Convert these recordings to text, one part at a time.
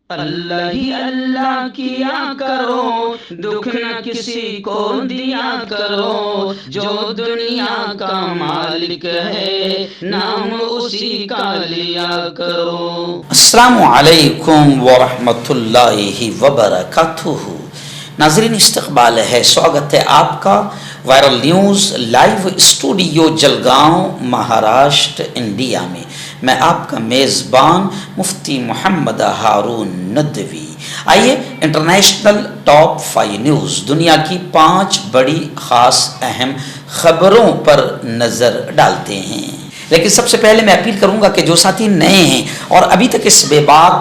اللہ ہی اللہ کیا کرو، دکھ نہ کسی کو دیا کرو، جو دنیا کا مالک ہے نام اسی کا لیا کرو۔ السلام علیکم ورحمۃ اللہ وبرکاتہ۔ ناظرین استقبال ہے، سواگت ہے آپ کا viral news live studio Jalgaon Maharashtra India میں۔ میں آپ کا میزبان مفتی محمد ہارون ندوی۔ آئیے انٹرنیشنل ٹاپ 5 نیوز، دنیا کی 5 بڑی خاص اہم خبروں پر نظر ڈالتے ہیں۔ لیکن سب سے پہلے میں اپیل کروں گا کہ جو ساتھی نئے ہیں اور ابھی تک اس بے باک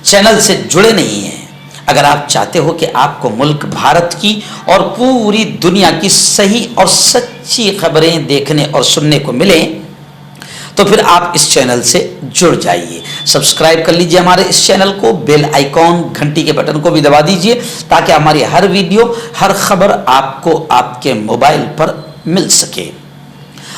چینل سے جڑے نہیں ہیں، اگر آپ چاہتے ہو کہ آپ کو ملک بھارت کی اور پوری دنیا کی صحیح اور سچی خبریں دیکھنے اور سننے کو ملیں تو پھر آپ اس چینل سے جڑ جائیے۔ سبسکرائب کر لیجئے ہمارے اس چینل کو، بیل آئیکن گھنٹی کے بٹن کو بھی دبا دیجئے تاکہ ہماری ہر ویڈیو، ہر خبر آپ کو آپ کے موبائل پر مل سکے۔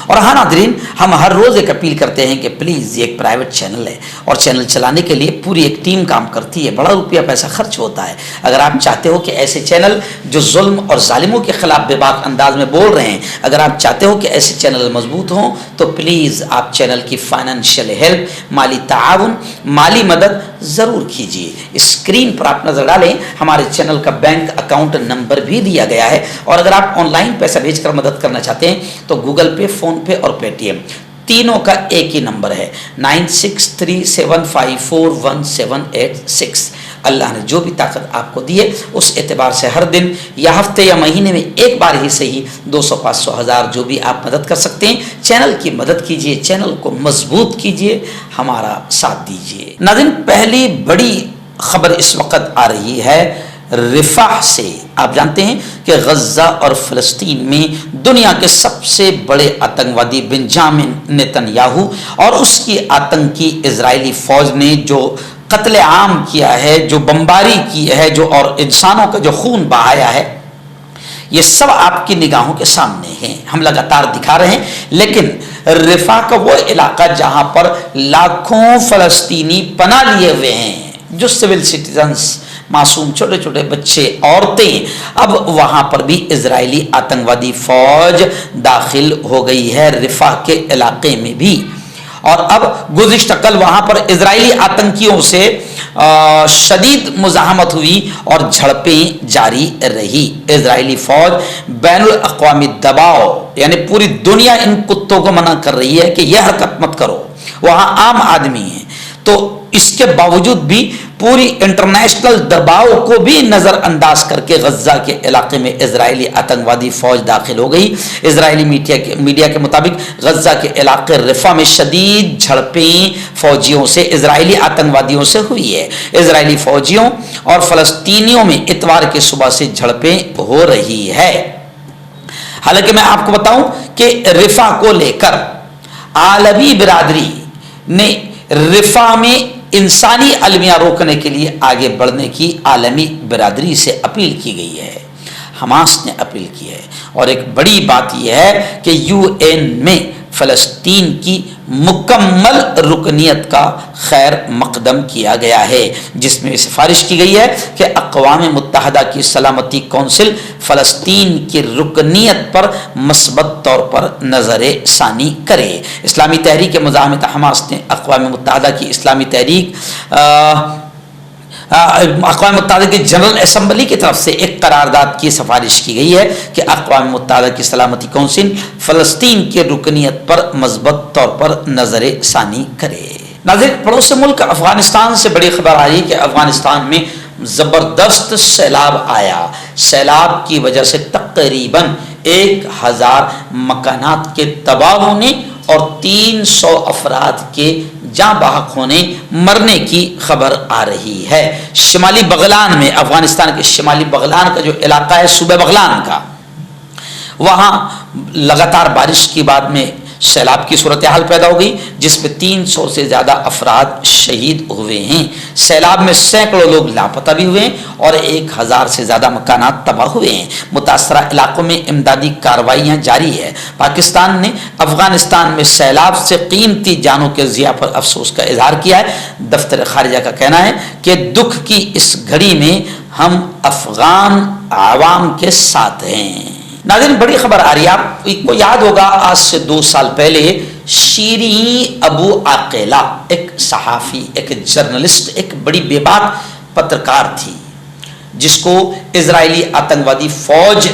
اور ہاں ناظرین، ہم ہر روز ایک اپیل کرتے ہیں کہ پلیز یہ ایک پرائیویٹ چینل ہے اور چینل چلانے کے لیے پوری ایک ٹیم کام کرتی ہے، بڑا روپیہ پیسہ خرچ ہوتا ہے۔ اگر آپ چاہتے ہو کہ ایسے چینل جو ظلم اور ظالموں کے خلاف بے باک انداز میں بول رہے ہیں، اگر آپ چاہتے ہو کہ ایسے چینل مضبوط ہوں تو پلیز آپ چینل کی فائنینشیل ہیلپ، مالی تعاون، مالی مدد ضرور کیجیے۔ اسکرین پر آپ نظر ڈالیں، ہمارے چینل کا بینک اکاؤنٹ نمبر بھی دیا گیا ہے، اور اگر آپ آن لائن پیسہ بھیج کر مدد کرنا چاہتے ہیں تو گوگل پے، فون پے اور پے ٹی ایم تینوں کا ایک ہی نمبر ہے 9637541786۔ اللہ نے جو بھی طاقت آپ کو دی ہے اس اعتبار سے ہر دن یا ہفتے یا مہینے میں ایک بار ہی صحیح 200، 500، 1000 جو بھی آپ مدد کر سکتے ہیں، چینل کی مدد کیجیے، چینل کو مضبوط کیجیے، ہمارا ساتھ دیجیے۔ ناظرین، پہلی بڑی خبر اس وقت آ رہی ہے رفح سے۔ آپ جانتے ہیں کہ غزہ اور فلسطین میں دنیا کے سب سے بڑے آتنکوادی بنجامن نتن-یاہو اور اس کی آتنکی اسرائیلی فوج نے جو قتل عام کیا ہے، جو بمباری کی ہے، جو اور انسانوں کا جو خون بہایا ہے، یہ سب آپ کی نگاہوں کے سامنے ہیں، ہم لگاتار دکھا رہے ہیں۔ لیکن رفح کا وہ علاقہ جہاں پر لاکھوں فلسطینی پناہ لیے ہوئے ہیں، جو سول سٹیزنز، معصوم چھوٹے چھوٹے بچے، عورتیں، اب وہاں پر بھی اسرائیلی آتنکوادی فوج داخل ہو گئی ہے، رفح کے علاقے میں بھی۔ اور اب گزشتہ کل وہاں پر اسرائیلی آتنکیوں سے شدید مزاحمت ہوئی اور جھڑپیں جاری رہی۔ اسرائیلی فوج بین الاقوامی دباؤ، یعنی پوری دنیا ان کتوں کو منع کر رہی ہے کہ یہ حرکت مت کرو، وہاں عام آدمی ہیں، تو اس کے باوجود بھی پوری انٹرنیشنل دباؤ کو بھی نظر انداز کر کے غزہ کے علاقے میں اسرائیلی آتنکوادی فوج داخل ہو گئی۔ اسرائیلی میڈیا کے مطابق غزہ کے علاقے رفح میں شدید جھڑپیں فوجیوں سے، اسرائیلی آتنکوادیوں سے ہوئی ہے۔ اسرائیلی فوجیوں اور فلسطینیوں میں اتوار کی صبح سے جھڑپیں ہو رہی ہے۔ حالانکہ میں آپ کو بتاؤں کہ رفح کو لے کر عالمی برادری نے رفح میں انسانی المیہ روکنے کے لیے آگے بڑھنے کی عالمی برادری سے اپیل کی گئی ہے۔ حماس نے اپیل کی ہے، اور ایک بڑی بات یہ ہے کہ UN میں فلسطین کی مکمل رکنیت کا خیر مقدم کیا گیا ہے، جس میں سفارش کی گئی ہے کہ اقوام متحدہ کی سلامتی کونسل فلسطین کی رکنیت پر مثبت طور پر نظر ثانی کرے۔ اسلامی تحریک مزاحمت حماس نے اقوام متحدہ کی اسلامی تحریک اقوام متحدہ کی جنرل اسمبلی کی طرف سے ایک قرارداد کی سفارش کی گئی ہے کہ اقوام متحدہ کی سلامتی کونسل فلسطین کی رکنیت پر مثبت طور پر نظر ثانی کرے۔ ناظرین، پڑوسی ملک افغانستان سے بڑی خبر آئی کہ افغانستان میں زبردست سیلاب آیا۔ سیلاب کی وجہ سے تقریباً 1000 مکانات کے تباہ ہونے اور 300 افراد کے جاں بحق ہونے، مرنے کی خبر آ رہی ہے۔ شمالی بغلان میں، افغانستان کے شمالی بغلان کا جو علاقہ ہے، صوبہ بغلان کا، وہاں لگاتار بارش کے بعد میں سیلاب کی صورتحال پیدا ہو گئی جس میں 300 سے زیادہ افراد شہید ہوئے ہیں. سیلاب میں سینکڑوں لوگ لاپتہ بھی ہوئے ہیں اور 1000 سے زیادہ مکانات تباہ ہوئے ہیں. متاثرہ علاقوں میں امدادی کارروائیاں جاری ہے. پاکستان نے افغانستان میں سیلاب سے قیمتی جانوں کے ضیاع پر افسوس کا اظہار کیا ہے. دفتر خارجہ کا کہنا ہے کہ دکھ کی اس گھڑی میں ہم افغان عوام کے ساتھ ہیں. ناظرین بڑی خبر آ رہی ہے. آپ کو یاد ہوگا آج سے 2 سال پہلے شیریں ابو عاقلہ ایک صحافی، ایک جرنلسٹ، ایک بڑی بے بات پترکار تھی جس کو اسرائیلی آتنکوادی فوج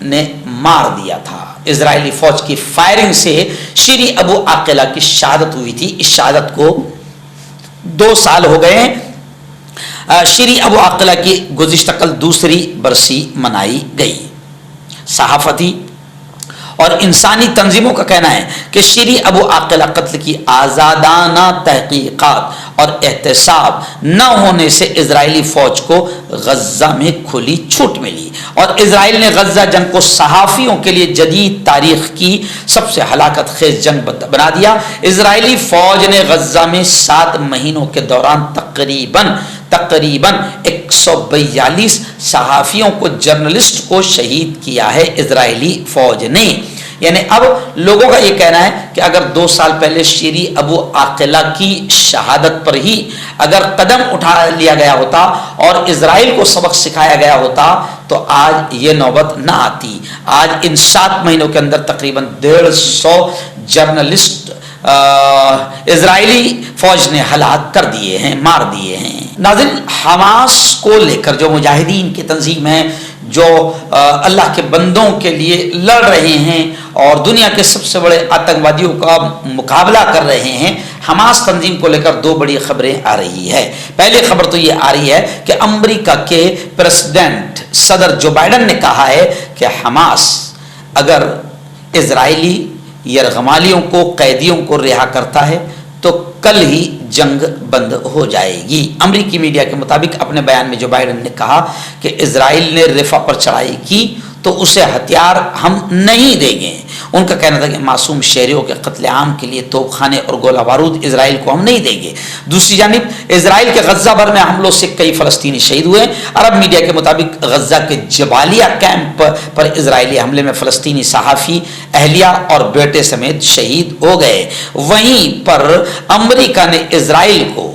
نے مار دیا تھا. اسرائیلی فوج کی فائرنگ سے شیریں ابو عاقلہ کی شہادت ہوئی تھی. اس شہادت کو 2 سال ہو گئے ہیں. شیریں ابو عاقلہ کی گزشتہ کل دوسری برسی منائی گئی. صحافتی اور انسانی تنظیموں کا کہنا ہے کہ شیریں ابو عاقلہ قتل کی آزادانہ تحقیقات اور احتساب نہ ہونے سے اسرائیلی فوج کو غزہ میں کھلی چھوٹ ملی اور اسرائیل نے غزہ جنگ کو صحافیوں کے لیے جدید تاریخ کی سب سے ہلاکت خیز جنگ بنا دیا. اسرائیلی فوج نے غزہ میں 7 مہینوں کے دوران تقریباً 142 صحافیوں کو، جرنلسٹ کو شہید کیا ہے اسرائیلی فوج نے. یعنی اب لوگوں کا یہ کہنا ہے کہ اگر 2 سال پہلے شیریں ابو عاقلہ کی شہادت پر ہی اگر قدم اٹھا لیا گیا ہوتا اور اسرائیل کو سبق سکھایا گیا ہوتا تو آج یہ نوبت نہ آتی. آج ان 7 مہینوں کے اندر تقریباً 150 جرنلسٹ اسرائیلی فوج نے ہلاک کر دیے ہیں، مار دیے ہیں. ناظرین حماس کو لے کر جو مجاہدین کی تنظیم ہے جو اللہ کے بندوں کے لیے لڑ رہے ہیں اور دنیا کے سب سے بڑے آتنکوادیوں کا مقابلہ کر رہے ہیں، حماس تنظیم کو لے کر 2 بڑی خبریں آ رہی ہے. پہلی خبر تو یہ آ رہی ہے کہ امریکہ کے پریزیڈنٹ صدر جو بائیڈن نے کہا ہے کہ حماس اگر اسرائیلی یرغمالیوں کو، قیدیوں کو رہا کرتا ہے تو کل ہی جنگ بند ہو جائے گی. امریکی میڈیا کے مطابق اپنے بیان میں جو بائیڈن نے کہا کہ اسرائیل نے رفح پر چڑھائی کی تو اسے ہتھیار ہم نہیں دیں گے. ان کا کہنا تھا کہ معصوم شہریوں کے قتل عام کے لیے توپ خانے اور گولہ بارود اسرائیل کو ہم نہیں دیں گے. دوسری جانب اسرائیل کے غزہ بھر میں حملوں سے کئی فلسطینی شہید ہوئے. عرب میڈیا کے مطابق غزہ کے جبالیہ کیمپ پر اسرائیلی حملے میں فلسطینی صحافی، اہلیہ اور بیٹے سمیت شہید ہو گئے. وہیں پر امریکہ نے اسرائیل کو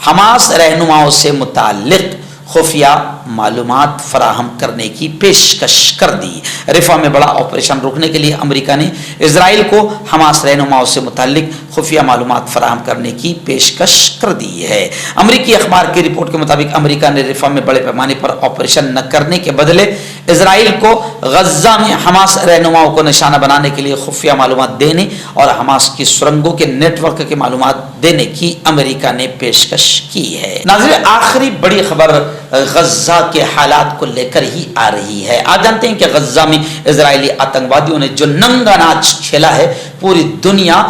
حماس رہنماؤں سے متعلق خفیہ معلومات فراہم کرنے کی پیشکش کر دی. رفح میں بڑا آپریشن روکنے کے لیے امریکہ نے اسرائیل کو حماس رہنماؤں سے متعلق خفیہ معلومات فراہم کرنے کی پیشکش کر دی ہے. امریکی اخبار کی رپورٹ کے مطابق امریکہ نے رفح میں بڑے پیمانے پر آپریشن نہ کرنے کے بدلے اسرائیل کو غزہ میں حماس رہنماؤں کو نشانہ بنانے کے لیے خفیہ معلومات دینے اور حماس کی سرنگوں کے نیٹ ورک کی معلومات دینے کی امریکہ نے پیشکش کی ہے. ناظرین آخری بڑی خبر غزہ کے حالات کو لے کر ہی آ رہی ہے. آپ جانتے ہیں کہ غزہ میں اسرائیلی آتنکوادیوں نے جو ننگا ناچ کھیلا ہے پوری دنیا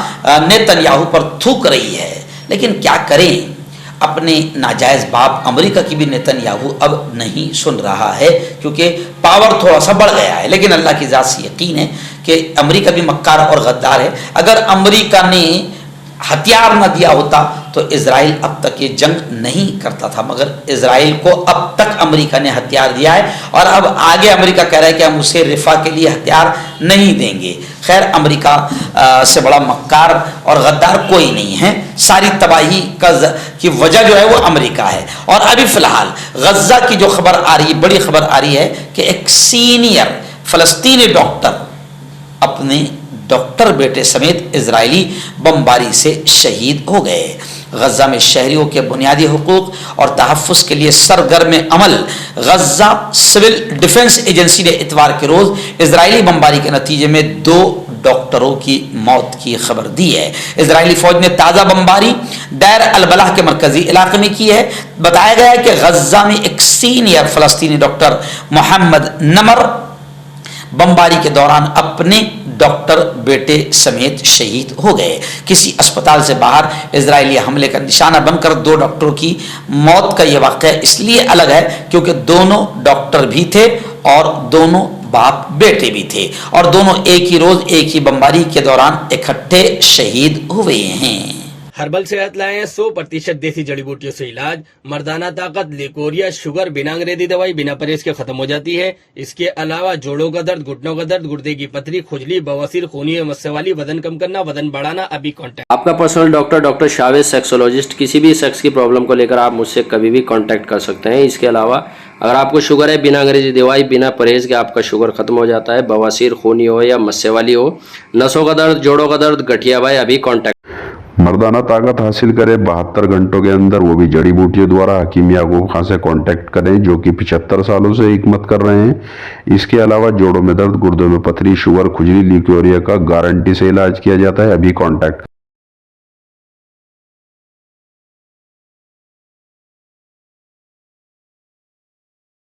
نیتن یاہو پر تھوک رہی ہے. لیکن کیا کریں، اپنے ناجائز باپ امریکہ کی بھی نیتن یاہو اب نہیں سن رہا ہے کیونکہ پاور تھوڑا سا بڑھ گیا ہے. لیکن اللہ کی ذات سے یقین ہے کہ امریکہ بھی مکار اور غدار ہے. اگر امریکہ نے ہتھیار نہ دیا ہوتا تو اسرائیل اب تک یہ جنگ نہیں کرتا تھا، مگر اسرائیل کو اب تک امریکہ نے ہتھیار دیا ہے اور اب آگے امریکہ کہہ رہا ہے کہ ہم اسے رفح کے لیے ہتھیار نہیں دیں گے. خیر امریکہ سے بڑا مکار اور غدار کوئی نہیں ہے. ساری تباہی کی وجہ جو ہے وہ امریکہ ہے. اور ابھی فی الحال غزہ کی جو خبر آ رہی ہے، بڑی خبر آ رہی ہے کہ ایک سینئر فلسطینی ڈاکٹر اپنے ڈاکٹر بیٹے سمیت اسرائیلی بمباری سے شہید ہو گئے. غزہ میں شہریوں کے بنیادی حقوق اور تحفظ کے لیے سرگرم عمل غزہ سول ڈیفنس ایجنسی نے اتوار کے روز اسرائیلی بمباری کے نتیجے میں 2 ڈاکٹروں کی موت کی خبر دی ہے. اسرائیلی فوج نے تازہ بمباری دیر البلح کے مرکزی علاقے میں کی ہے. بتایا گیا ہے کہ غزہ میں ایک سینئر فلسطینی ڈاکٹر محمد نمر بمباری کے دوران اپنے ڈاکٹر بیٹے سمیت شہید ہو گئے. کسی اسپتال سے باہر اسرائیلی حملے کا نشانہ بن کر 2 ڈاکٹروں کی موت کا یہ واقعہ اس لیے الگ ہے کیونکہ دونوں ڈاکٹر بھی تھے اور دونوں باپ بیٹے بھی تھے اور دونوں ایک ہی روز ایک ہی بمباری کے دوران اکٹھے شہید ہوئے ہیں۔ ہربل صحت لائے ہیں 100% دیسی جڑی بوٹیوں سے علاج، مردانہ طاقت، لیکوریا، شوگر بنا انگریزی دوائی بنا پرہیز کے ختم ہو جاتی ہے۔ اس کے علاوہ جوڑوں کا درد، گھٹنوں کا درد، گردے کی پتھری، کھجلی، بواسیر، خونی مسے والی، وزن کم کرنا، وزن بڑھانا، ابھی کانٹیکٹ۔ آپ کا پرسنل ڈاکٹر شاویز سیکسولوجسٹ، کسی بھی سیکس کی پرابلم کو لے کر آپ مجھ سے کبھی بھی کانٹیکٹ کر سکتے ہیں۔ اس کے علاوہ اگر آپ کو شوگر ہے، بنا انگریزی دوائی بنا پرہیز کے آپ کا شوگر ختم ہو جاتا ہے، بواسیر، خونی ہو یا مسے والی ہو، نسوں کا درد، جوڑوں کا درد، گٹھیا بھائی، ابھی کانٹیکٹ۔ مردانہ طاقت حاصل کرے 72 گھنٹوں کے اندر، وہ بھی جڑی بوٹیوں دوارا۔ حکیم یعقوب خان سے کانٹیکٹ کریں جو کہ 75 سالوں سے حکمت کر رہے ہیں۔ اس کے علاوہ جوڑوں میں درد، گردوں میں پتھری، شوگر، کھجلی، لیکوریا کا گارنٹی سے علاج کیا جاتا ہے۔ ابھی کانٹیکٹ